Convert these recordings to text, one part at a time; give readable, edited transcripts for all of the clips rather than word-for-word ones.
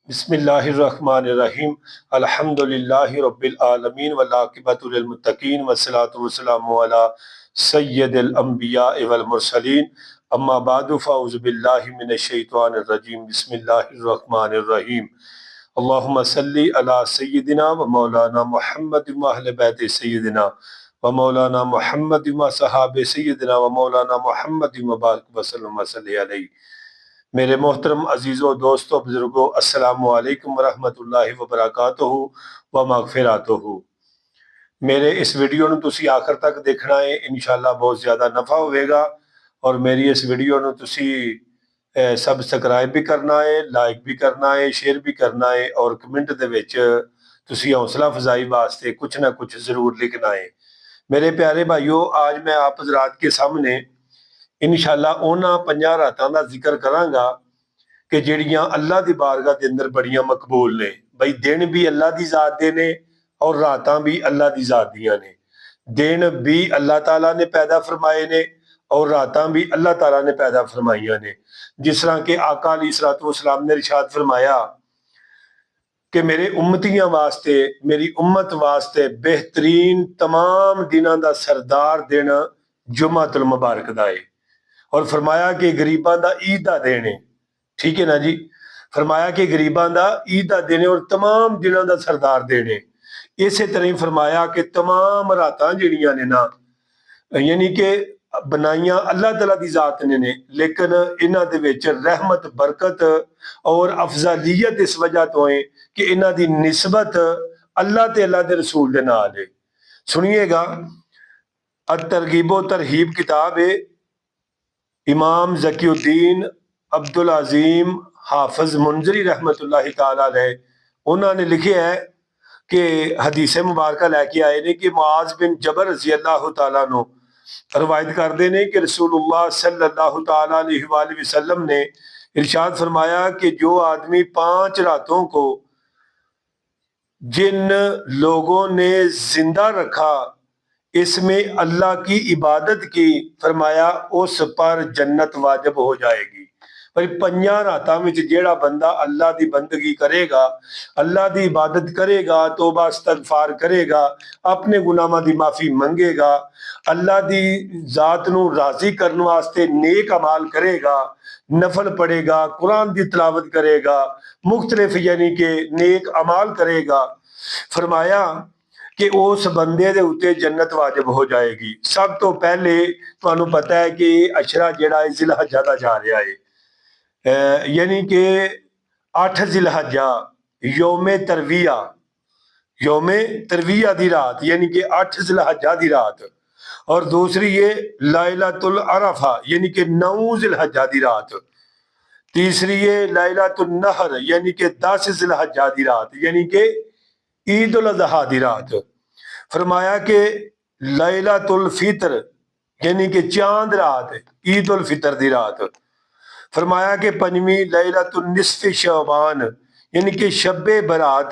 बिस्मिल्लाहिर्रहमानिर्रहीम अल्हम्दुलिल्लाहि रब्बिल आलमीन वल आक़िबतु लिल मुत्तक़ीन वस्सलातु वस्सलामु अला सय्यिदिल अंबिया वल मुरसलीन अम्मा बादु फ़अऊज़ु बिल्लाहि मिनश शैतानिर रजीम बिस्मिल्लाहिर्रहमानिर्रहीम अल्लाहुम्मा सल्लि अला सय्यिदिना व मौलाना मुहम्मद व अहले बैत सय्यिदिना व मौलाना मुहम्मद व सहाबे सय्यिदिना व मौलाना मुहम्मद व बारिक वसल्लम वसल्लि अलैहि। मेरे मोहतरम अजीज़ों दोस्तों बुजुर्गों अस्सलामु अलैकुम वरहमतुल्लाहि वबरकातुहू व मगफिरतुहू। मेरे इस वीडियो ਨੂੰ ਤੁਸੀਂ ਆਖਰ ਤੱਕ ਦੇਖਣਾ ਹੈ, इंशाअल्लाह बहुत ज़्यादा नफ़ा होगा। और मेरी इस वीडियो ਨੂੰ ਤੁਸੀਂ सबसक्राइब भी करना है, लाइक भी करना है, शेयर भी करना है और कमेंट ਦੇ ਵਿੱਚ ਤੁਸੀਂ हौसला अफजाई वास्ते कुछ ना कुछ ज़रूर लिखना है। मेरे प्यारे भाइयों, आज मैं आप हज़रात के सामने इंशाअल्लाह उन्हां 5 रातां दा जिक्र करांगा कि ਜਿਹੜੀਆਂ अल्लाह दी बारगाह दे अंदर बड़ियां मकबूल ने। भाई दिन भी अल्लाह दी जात दे ने और रातां भी अल्लाह दी जात दियां ने। दिन भी अल्लाह ताला ने पैदा फरमाए ने और रातां भी अल्लाह ताला ने पैदा फरमाइयां ने। जिस तरह के आका अलैहिस्सलातु वस्सलाम ने इरशाद फरमाया कि मेरे उम्मतियां वास्ते, मेरी उम्मत वास्ते बेहतरीन तमाम दिनां दा सरदार दिन जुमातुल मुबारक दा है। और फरमाया कि गरीबां दा ईद दा दिन है। ठीक है ना जी। फरमाया कि गरीबां दा ईद दा दिन है और तमाम दिनां दा सरदार दिन है। इसे तरह ही फरमाया कि तमाम रातां जिहड़ियां ने ना, यानी कि बनाइयां अल्लाह तआला दी जात ने लेकिन इन्हां दे विच रहमत बरकत और अफजलियत इस वजह तो है कि इन्हां दी निस्बत अल्लाह ते अल्लाह दे रसूल दे नाल है। सुनिएगा, अत-तरगीब व तरहीब किताब है, इमाम ज़कीउद्दीन अब्दुल अजीम हाफिज मुंजरी रहमतुल्लाहि ताला अलैह उन्होंने लिखे है कि हदीस मुबारक लैके आए ने कि मुआज बिन जबर रज़ी अल्लाह तआला अन्हु रवायत करते हैं कि रसूलुल्लाह सल्लल्लाहु तआला अलैहि वसल्लम ने इरशाद फरमाया कि जो आदमी 5 रातों को जिन लोगों ने जिंदा रखा, इसमें अल्लाह की इबादत की, फरमाया उस पर जन्नत वाजिब हो जाएगी। पर 5 रातां विच जेड़ा बंदा अल्लाह दी बंदगी करेगा, अल्लाह दी इबादत करेगा, तौबा इस्तगफार करेगा, अपने गुनाहां दी माफी मंगेगा, अल्लाह दी जात नूं राजी करने वास्ते नेक अमाल करेगा, नफल पढ़ेगा, कुरान की तिलावत करेगा, मुख्तलिफ यानी कि नेक अमाल करेगा, फरमाया कि उस बंदे दे उत्ते जन्नत वाजिब हो जाएगी। सब तो पहले तुहानू पता है कि अशरा जिहड़ा है जिलहज्जा दा जा रहा है, यानी कि 8 जिलहज्जा यौमे तरविया, यौमे तरविया दी रात, यानी कि 8 जिलहज्जा दी रात। और दूसरी ये लाइलातुल अरफा यानी कि 9 जिलहज्जा दी रात। तीसरी ये लाइलातुल नहर यानी कि 10 जिलहज्जा दी रात, यानी कि ईद उल अज़हा दी रात। फरमाया कि लैलातुल फितर यानी कि चांद रात, ईद उल फितर दी रात। फरमाया कि 5वीं लैलातुल निस्फ़ शअबान यानी कि शब्बे बरात।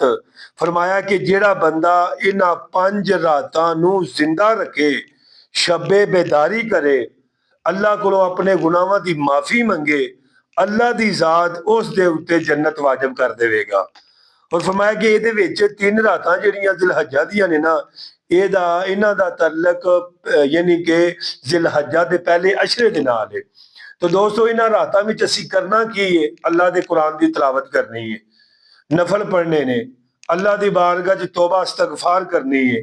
फरमाया कि जेड़ा बंदा इन्हां 5 रातां नूं जिंदा रखे, शब्बे बेदारी करे, अल्लाह कोलों अपने गुनाहां दी माफी मंगे, अल्लाह दी जात उस दे उत्ते जन्नत वाजिब कर देवेगा। और फरमाया कि ਇਹਦੇ ਵਿੱਚ 3 ਰਾਤਾਂ ਜਿਹੜੀਆਂ ਜ਼ਿਲਹੱਜਾ ਦੀਆਂ ਨੇ ਨਾ, ਇਹਨਾਂ ਦਾ ਤਾल्लुक यानी कि ਜ਼ਿਲਹੱਜਾ ਦੇ ਪਹਿਲੇ ਅਸ਼ਰੇ ਦੇ ਨਾਲ ਹੈ। तो दोस्तों इन्हां रातां ਵਿੱਚ ਅਸੀਂ करना की है, अल्लाह दे कुरान की तिलावत करनी है, नफल पढ़ने ने, अल्लाह दी बारगाह च तौबा इस्तगफार करनी है,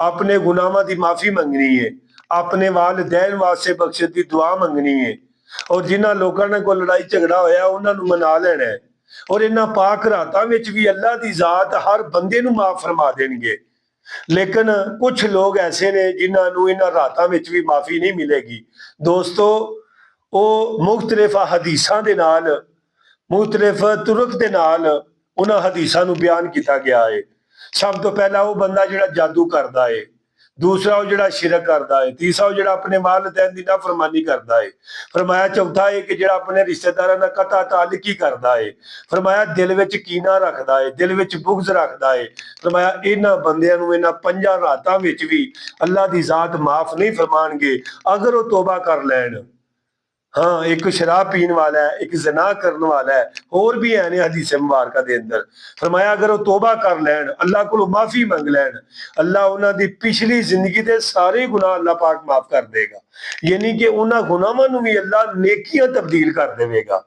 अपने गुनाहां दी माफी मंगनी है, अपने वालिदैन वास्ते बख्शिश दी दुआ मंगनी है और जिन्हां लोकां नाल कोई लड़ाई झगड़ा होया उन्हां नूं मना लेना है। और इन्हां पाक रातां विच भी अल्लाह दी जात हर बंदे नूं माफ फरमा देणगे। लेकिन कुछ लोग ऐसे ने जिन्हां नूं इन्हां रातां विच भी माफी नहीं मिलेगी। दोस्तों, वो मुख्तलिफ हदीसां दे नाल, मुख्तलिफ तुरक दे नाल उन्हां हदीसां नूं बयान किया गया है। सब तो पहला वो बंदा जिहड़ा जादू करदा है, दूसरा वो जिहड़ा शिरक करदा है, तीसरा वो जिहड़ा अपने वालिदैन दी नाफरमानी करदा है। फरमाया चौथा है कि जिहड़ा अपने रिश्तेदारां दा कता ताल्लुकी करदा है। फरमाया दिल विच कीना रखदा है, दिल विच बुग़्ज़ रखदा है। फरमाया इन्हां बंदियां नूं इन्हां 5 रातां विच भी अल्लाह दी जात माफ नहीं फरमाणगे अगर वो तौबा कर लैण। हाँ, एक शराब पीन वाला है, एक जना करने वाला है, और भी है ने हदीस मुबारक दे अंदर। फरमाया अगर वो तौबा कर लैन, अल्लाह को माफी मंग लैन, अल्लाह उन्हां दी पिछली जिंदगी दे सारे गुनाह अल्लाह पाक माफ कर देगा। यानी कि उन्हां गुनाहां नूं भी अल्लाह नेकियां तब्दील कर देवेगा।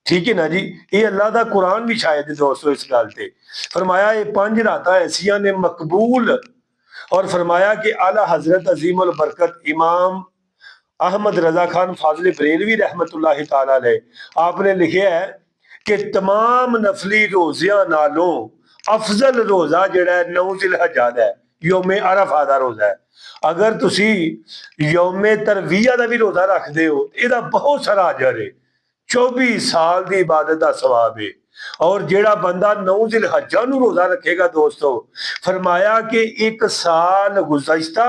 ठीक है ना जी। ये अल्लाह दा कुरान भी शायद दोस्तों इस गल ते फरमाया ये 5 रातां ऐसियां ने मकबूल। और फरमाया कि आला हजरत अजीम उल बरकत इमाम अहमद रजा खान फाजले बरेलवी रहमतुल्लाह ताला अलैह आपने लिखा है कि तमाम नफली रोजियां नालों अफजल रोजा जिहड़ा है 9 जिलहज्जा दा है, यौमे अरफा दा रोजा है। अगर तुसी यौमे तरविया दा भी रोजा रखदे हो, ਇਹਦਾ बहुत सारा अजर है। 24 साल की इबादत का सवाब है। और जेड़ा बंदा 9 जिलहज्जा नूं रोजा रखेगा दोस्तों, फरमाया कि एक साल गुज़श्ता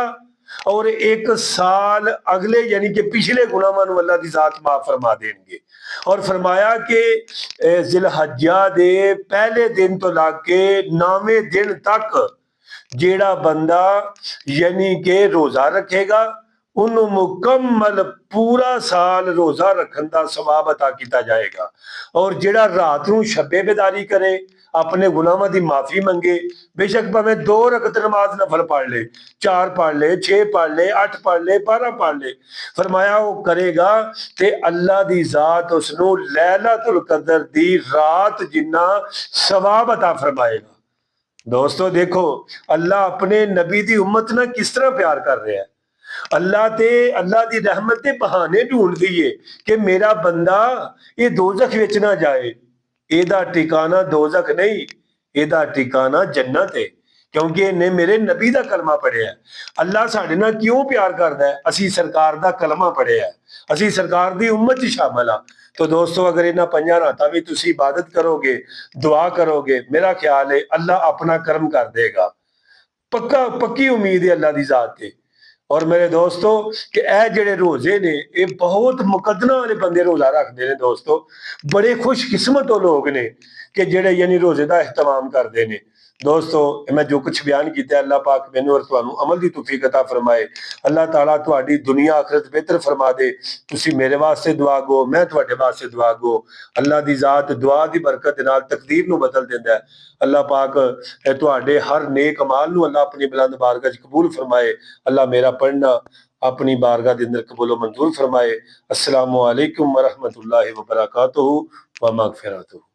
और एक साल अगले यानी कि पिछले गुनाहां नूं अल्लाह दी जात माफ फरमा देंगे। और फरमाया कि जिलहज्जा दे पहले दिन तो लाके 9वें दिन तक जेड़ा बंदा यानी कि रोजा रखेगा, उन्होंने मुकम्मल पूरा साल रोजा रखन का सवाब अता किया जाएगा। और जेड़ा रात नूं शब्बे बेदारी करे, अपने गुनाहां की माफी मंगे, बेशक भावें 2 रकत नमाज नफल पढ़ ले, 4 पढ़ ले, 6 पढ़ ले, 8 पढ़ ले, 12 पढ़ ले, फरमाया वो करेगा ते अल्लाह दी जात उसनू लैलतुल कदर दी रात जिन्ना सवाब अता फरमाएगा। दोस्तों देखो, अल्लाह अपने नबी दी उम्मत ना किस तरह प्यार कर रहा है। अल्लाह दी रहमत दे बहाने ढूंढदी है कि मेरा बंदा ये दोजख विच ना जाए। एदा ठिकाना दोजख नहीं, एदा ठिकाना जन्नत है, क्योंकि इन्हें मेरे नबी दा कलमा पढ़िया। अल्लाह साडे नाल क्यों प्यार करदा है? असी सरकार दा कलमा पढ़िया, असी सरकार दी उम्मत च शामिल हाँ। तो दोस्तों अगर इन्हां 5 रातां भी तुसी इबादत करोगे, दुआ करोगे, मेरा ख्याल है अल्लाह अपना करम कर देगा। पक्का पक्की उम्मीद है अल्लाह दी जात ते। और मेरे दोस्तों कि ए जेड़े रोजे ने, ये बहुत मुकदना वाले बंदे रोजा रखते हैं दोस्तों। बड़े खुशकिस्मत वो लोग ने कि जेड़े यानी रोजे का एहतमाम करते हैं। दोस्तों मैं जो कुछ बयान किया, अल्लाह पाक मैनू और तुहानू अमल की तौफीक अता फरमाए। अल्लाह ताला तुहाडी दुनिया आखिरत बेहतर फरमा दे। तुसी मेरे वास्ते दुआ गो, मैं तुहाडे वास्ते दुआ गो। अल्लाह दी जात दुआ दी बरकत दे नाल तकदीर नू बदल देंदा है। अल्लाह पाक तुहाडे हर नेक अमाल नू अल्लाह अपनी बुलंद बारगाह च कबूल फरमाए। अल्लाह मेरा पढ़ना अपनी बारगाह के अंदर कबूल मंजूर फरमाए। अस्सलामु अलैकुम व रहमतुल्लाहि व बरकातुहू व मगफिरतुहू।